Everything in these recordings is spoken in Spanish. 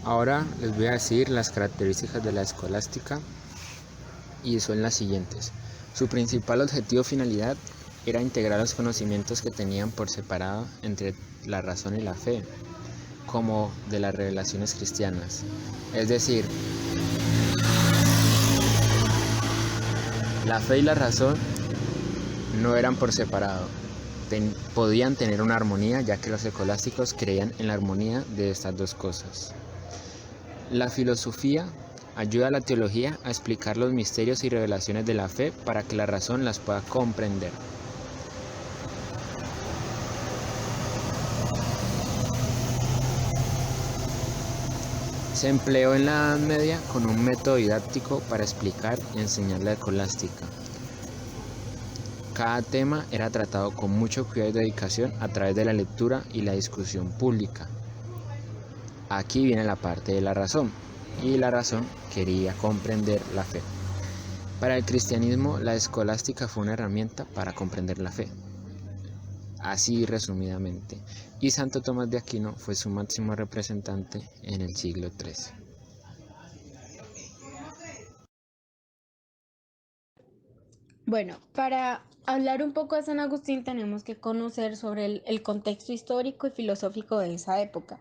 Ahora les voy a decir las características de la escolástica y son las siguientes. Su principal objetivo o finalidad era integrar los conocimientos que tenían por separado entre la razón y la fe, como de las revelaciones cristianas. Es decir, la fe y la razón no eran por separado, podían tener una armonía, ya que los escolásticos creían en la armonía de estas dos cosas. La filosofía ayuda a la teología a explicar los misterios y revelaciones de la fe para que la razón las pueda comprender. Se empleó en la Edad Media con un método didáctico para explicar y enseñar la escolástica. Cada tema era tratado con mucho cuidado y dedicación a través de la lectura y la discusión pública. Aquí viene la parte de la razón, y la razón quería comprender la fe. Para el cristianismo, la escolástica fue una herramienta para comprender la fe. Así resumidamente. Y Santo Tomás de Aquino fue su máximo representante en el siglo XIII. Bueno, para hablar un poco de San Agustín tenemos que conocer sobre el contexto histórico y filosófico de esa época.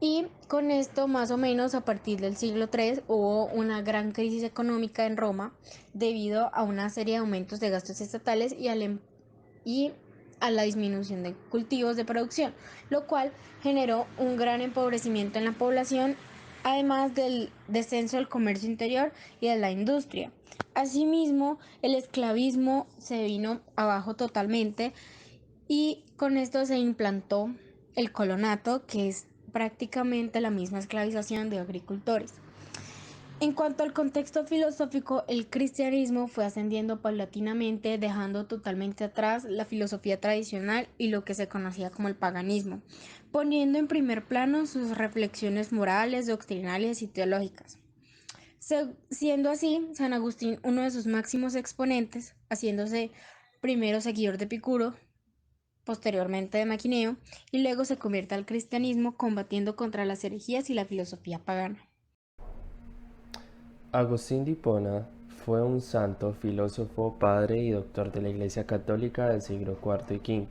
Y con esto, más o menos a partir del siglo III, hubo una gran crisis económica en Roma debido a una serie de aumentos de gastos estatales y a la disminución de cultivos de producción, lo cual generó un gran empobrecimiento en la población, además del descenso del comercio interior y de la industria. Asimismo, el esclavismo se vino abajo totalmente y con esto se implantó el colonato, que es prácticamente la misma esclavización de agricultores. En cuanto al contexto filosófico, el cristianismo fue ascendiendo paulatinamente, dejando totalmente atrás la filosofía tradicional y lo que se conocía como el paganismo, poniendo en primer plano sus reflexiones morales, doctrinales y teológicas. Siendo así, San Agustín uno de sus máximos exponentes, haciéndose primero seguidor de Epicuro, posteriormente de Maquineo, y luego se convierte al cristianismo combatiendo contra las herejías y la filosofía pagana. Agustín de Hipona fue un santo, filósofo, padre y doctor de la Iglesia Católica del siglo IV y V.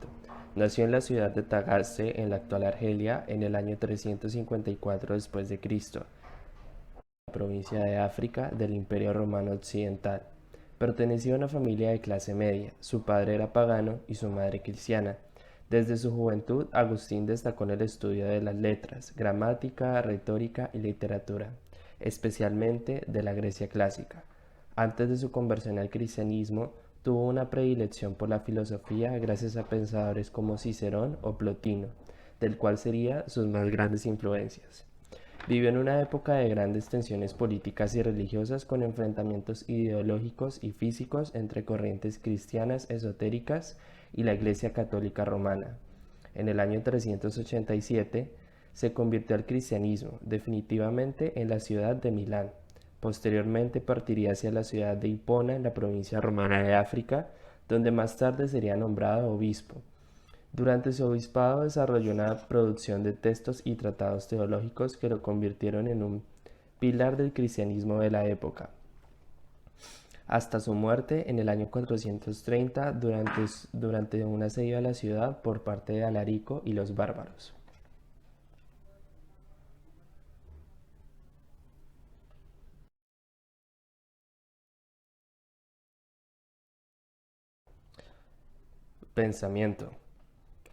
Nació en la ciudad de Tagaste, en la actual Argelia, en el año 354 después de Cristo, en la provincia de África del Imperio Romano Occidental. Pertenecía a una familia de clase media. Su padre era pagano y su madre cristiana. Desde su juventud, Agustín destacó en el estudio de las letras, gramática, retórica y literatura, especialmente de la Grecia clásica. Antes de su conversión al cristianismo, tuvo una predilección por la filosofía gracias a pensadores como Cicerón o Plotino, del cual serían sus más grandes influencias. Vivió en una época de grandes tensiones políticas y religiosas con enfrentamientos ideológicos y físicos entre corrientes cristianas esotéricas y la Iglesia Católica Romana. En el año 387 se convirtió al cristianismo definitivamente en la ciudad de Milán. Posteriormente partiría hacia la ciudad de Hipona en la provincia romana de África, donde más tarde sería nombrado obispo. Durante su obispado desarrolló una producción de textos y tratados teológicos que lo convirtieron en un pilar del cristianismo de la época, hasta su muerte en el año 430 durante un asedio a la ciudad por parte de Alarico y los bárbaros. Pensamiento.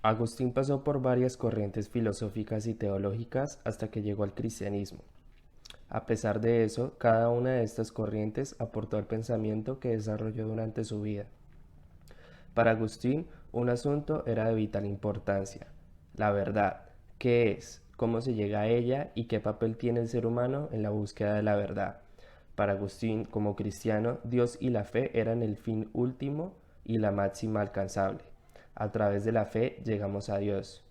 Agustín pasó por varias corrientes filosóficas y teológicas hasta que llegó al cristianismo. A pesar de eso, cada una de estas corrientes aportó al pensamiento que desarrolló durante su vida. Para Agustín, un asunto era de vital importancia: la verdad. ¿Qué es? ¿Cómo se llega a ella? ¿Y qué papel tiene el ser humano en la búsqueda de la verdad? Para Agustín, como cristiano, Dios y la fe eran el fin último y la máxima alcanzable. A través de la fe llegamos a Dios.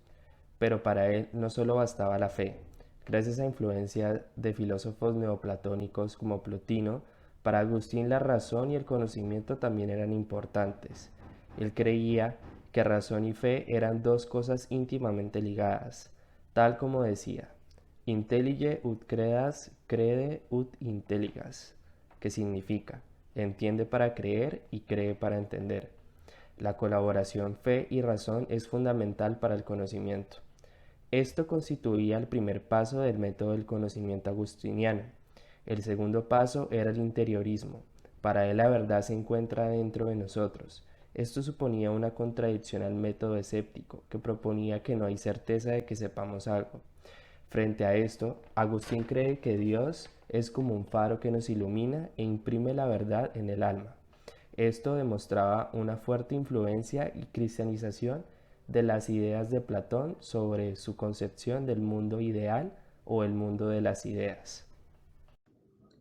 Pero para él no solo bastaba la fe. Gracias a influencia de filósofos neoplatónicos como Plotino, para Agustín la razón y el conocimiento también eran importantes. Él creía que razón y fe eran dos cosas íntimamente ligadas, tal como decía: Intellige ut credas, crede ut intelligas, que significa entiende para creer y cree para entender. La colaboración fe y razón es fundamental para el conocimiento. Esto constituía el primer paso del método del conocimiento agustiniano. El segundo paso era el interiorismo. Para él la verdad se encuentra dentro de nosotros. Esto suponía una contradicción al método escéptico, que proponía que no hay certeza de que sepamos algo. Frente a esto, Agustín cree que Dios es como un faro que nos ilumina e imprime la verdad en el alma. Esto demostraba una fuerte influencia y cristianización de las ideas de Platón sobre su concepción del mundo ideal o el mundo de las ideas.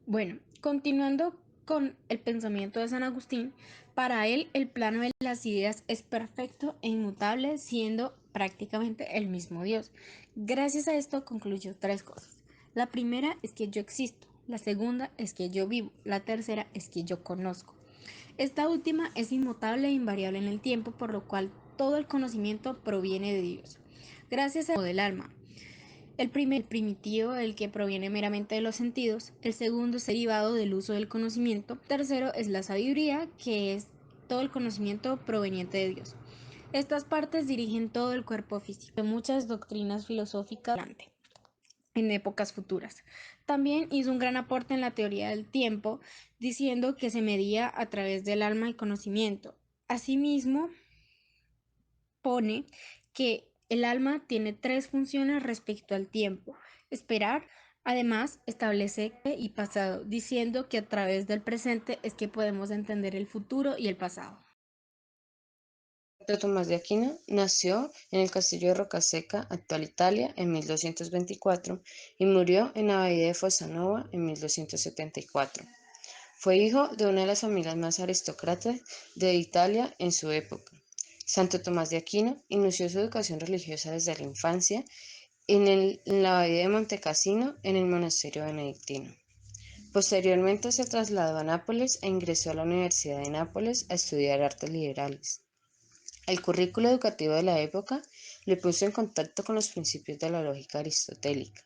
Bueno, continuando con el pensamiento de San Agustín, para él el plano de las ideas es perfecto e inmutable, siendo prácticamente el mismo Dios. Gracias a esto concluyó tres cosas. La primera es que yo existo, la segunda es que yo vivo, la tercera es que yo conozco. Esta última es inmutable e invariable en el tiempo, por lo cual todo el conocimiento proviene de Dios. Gracias al del alma. El primer primitivo, el que proviene meramente de los sentidos. El segundo es derivado del uso del conocimiento. Tercero es la sabiduría, que es todo el conocimiento proveniente de Dios. Estas partes dirigen todo el cuerpo físico de muchas doctrinas filosóficas en épocas futuras. También hizo un gran aporte en la teoría del tiempo, diciendo que se medía a través del alma y conocimiento. Asimismo, pone que el alma tiene tres funciones respecto al tiempo. Esperar, además, establece y pasado, diciendo que a través del presente es que podemos entender el futuro y el pasado. Santo Tomás de Aquino nació en el castillo de Rocaseca, actual Italia, en 1224 y murió en la abadía de Fossanova en 1274. Fue hijo de una de las familias más aristócratas de Italia en su época. Santo Tomás de Aquino inició su educación religiosa desde la infancia en la abadía de Montecassino, en el monasterio benedictino. Posteriormente se trasladó a Nápoles e ingresó a la Universidad de Nápoles a estudiar artes liberales. El currículo educativo de la época le puso en contacto con los principios de la lógica aristotélica.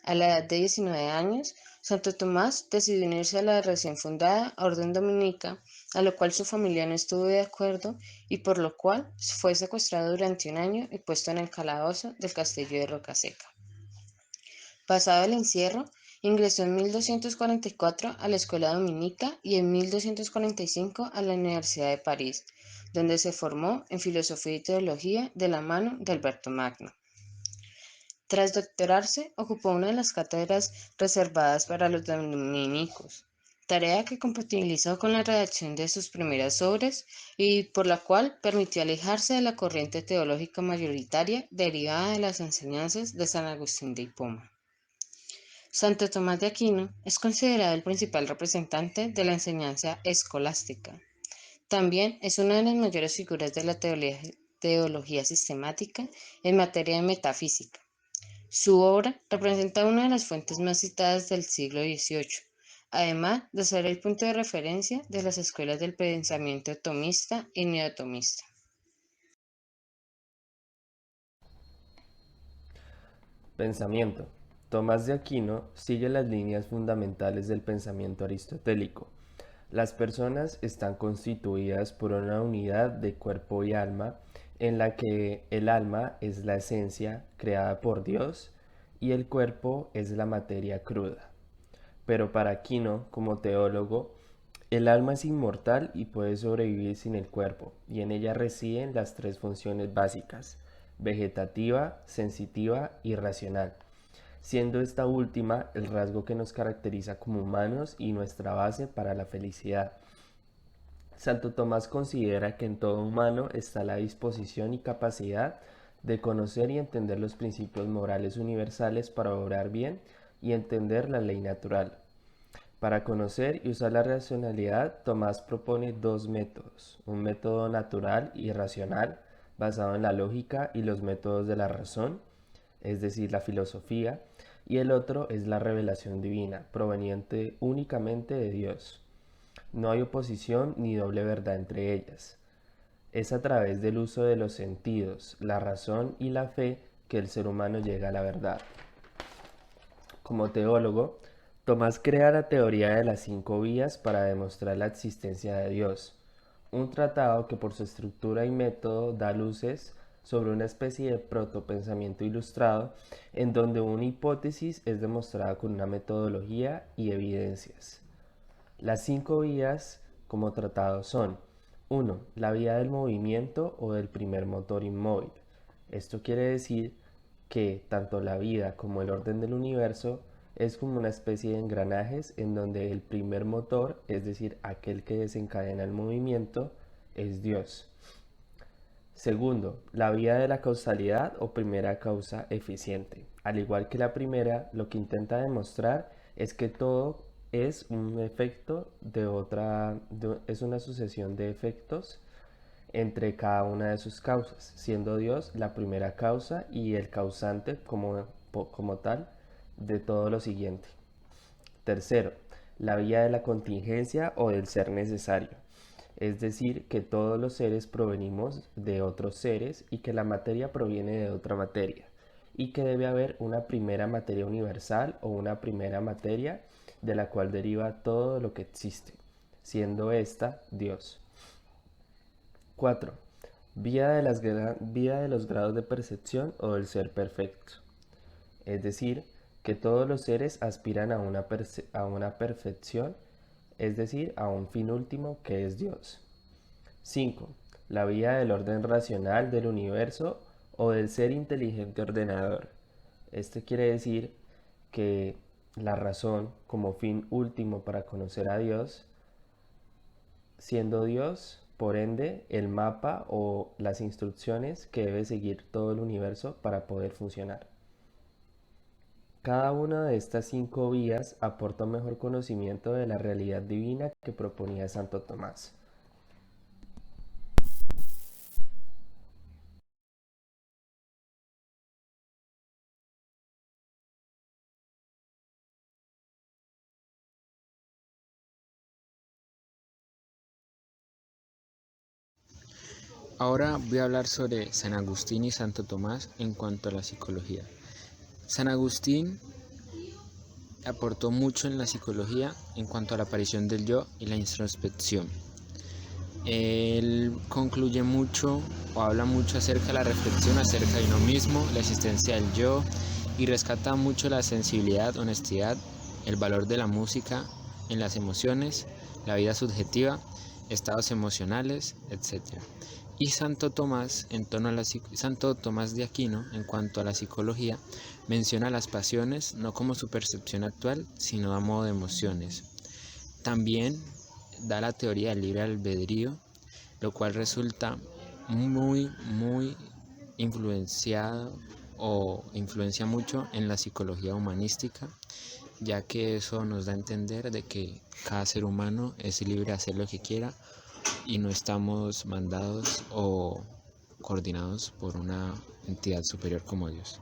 A la edad de 19 años, Santo Tomás decidió unirse a la recién fundada Orden Dominica, a lo cual su familia no estuvo de acuerdo y por lo cual fue secuestrado durante un año y puesto en el calabozo del castillo de Rocaseca. Pasado el encierro, ingresó en 1244 a la escuela dominica y en 1245 a la Universidad de París, donde se formó en filosofía y teología de la mano de Alberto Magno. Tras doctorarse, ocupó una de las cátedras reservadas para los dominicos, tarea que compatibilizó con la redacción de sus primeras obras y por la cual permitió alejarse de la corriente teológica mayoritaria derivada de las enseñanzas de San Agustín de Hipona. Santo Tomás de Aquino es considerado el principal representante de la enseñanza escolástica. También es una de las mayores figuras de la teología sistemática en materia de metafísica. Su obra representa una de las fuentes más citadas del siglo XVIII, además de ser el punto de referencia de las escuelas del pensamiento tomista y neotomista. Pensamiento. Tomás de Aquino sigue las líneas fundamentales del pensamiento aristotélico. Las personas están constituidas por una unidad de cuerpo y alma, en la que el alma es la esencia creada por Dios y el cuerpo es la materia cruda. Pero para Aquino, como teólogo, el alma es inmortal y puede sobrevivir sin el cuerpo, y en ella residen las tres funciones básicas: vegetativa, sensitiva y racional, siendo esta última el rasgo que nos caracteriza como humanos y nuestra base para la felicidad. Santo Tomás considera que en todo humano está la disposición y capacidad de conocer y entender los principios morales universales para obrar bien y entender la ley natural. Para conocer y usar la racionalidad, Tomás propone dos métodos: un método natural y racional, basado en la lógica y los métodos de la razón, es decir, la filosofía, y el otro es la revelación divina, proveniente únicamente de Dios. No hay oposición ni doble verdad entre ellas. Es a través del uso de los sentidos, la razón y la fe que el ser humano llega a la verdad. Como teólogo, Tomás crea la teoría de las 5 vías para demostrar la existencia de Dios, un tratado que por su estructura y método da luces sobre una especie de protopensamiento ilustrado en donde una hipótesis es demostrada con una metodología y evidencias. Las 5 vías como tratado son: 1. La vía del movimiento o del primer motor inmóvil. Esto quiere decir que tanto la vida como el orden del universo es como una especie de engranajes en donde el primer motor, es decir, aquel que desencadena el movimiento, es Dios. Segundo, la vía de la causalidad o primera causa eficiente. Al igual que la primera, lo que intenta demostrar es que todo es un efecto es una sucesión de efectos entre cada una de sus causas, siendo Dios la primera causa y el causante como tal de todo lo siguiente. Tercero, la vía de la contingencia o del ser necesario, es decir, que todos los seres provenimos de otros seres y que la materia proviene de otra materia, y que debe haber una primera materia universal o una primera materia de la cual deriva todo lo que existe, siendo esta Dios. 4. Vía de los grados de percepción o del ser perfecto, es decir, que todos los seres aspiran a una perfección, es decir, a un fin último que es Dios. 5. La vía del orden racional del universo o del ser inteligente ordenador. Esto quiere decir que la razón como fin último para conocer a Dios, siendo Dios, por ende, el mapa o las instrucciones que debe seguir todo el universo para poder funcionar. Cada una de estas 5 vías aporta un mejor conocimiento de la realidad divina que proponía Santo Tomás. Ahora voy a hablar sobre San Agustín y Santo Tomás en cuanto a la psicología. San Agustín aportó mucho en la psicología en cuanto a la aparición del yo y la introspección. Él concluye mucho o habla mucho acerca de la reflexión acerca de uno mismo, la existencia del yo, y rescata mucho la sensibilidad, honestidad, el valor de la música en las emociones, la vida subjetiva, estados emocionales, etc. Y Santo Tomás de Aquino, en cuanto a la psicología, menciona las pasiones no como su percepción actual, sino a modo de emociones. También da la teoría del libre albedrío, lo cual resulta muy influenciado o influencia mucho en la psicología humanística, ya que eso nos da a entender de que cada ser humano es libre de hacer lo que quiera y no estamos mandados o coordinados por una entidad superior como Dios.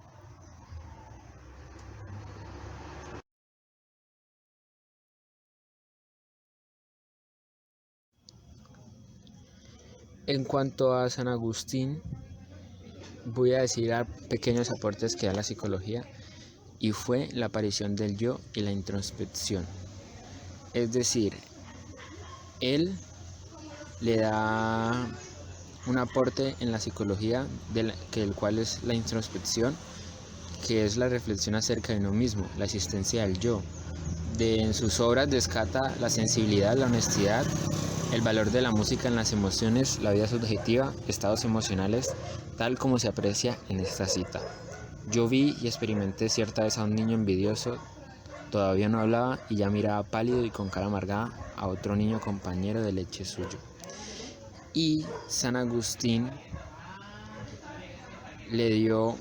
En cuanto a San Agustín, voy a decir pequeños aportes que da la psicología, y fue la aparición del yo y la introspección. Es decir, él le da un aporte en la psicología el cual es la introspección, que es la reflexión acerca de uno mismo, la existencia del yo. En sus obras rescata la sensibilidad, la honestidad, el valor de la música en las emociones, la vida subjetiva, estados emocionales, tal como se aprecia en esta cita. Yo vi y experimenté cierta vez a un niño envidioso, todavía no hablaba y ya miraba pálido y con cara amargada a otro niño compañero de leche suyo. Y San Agustín le dio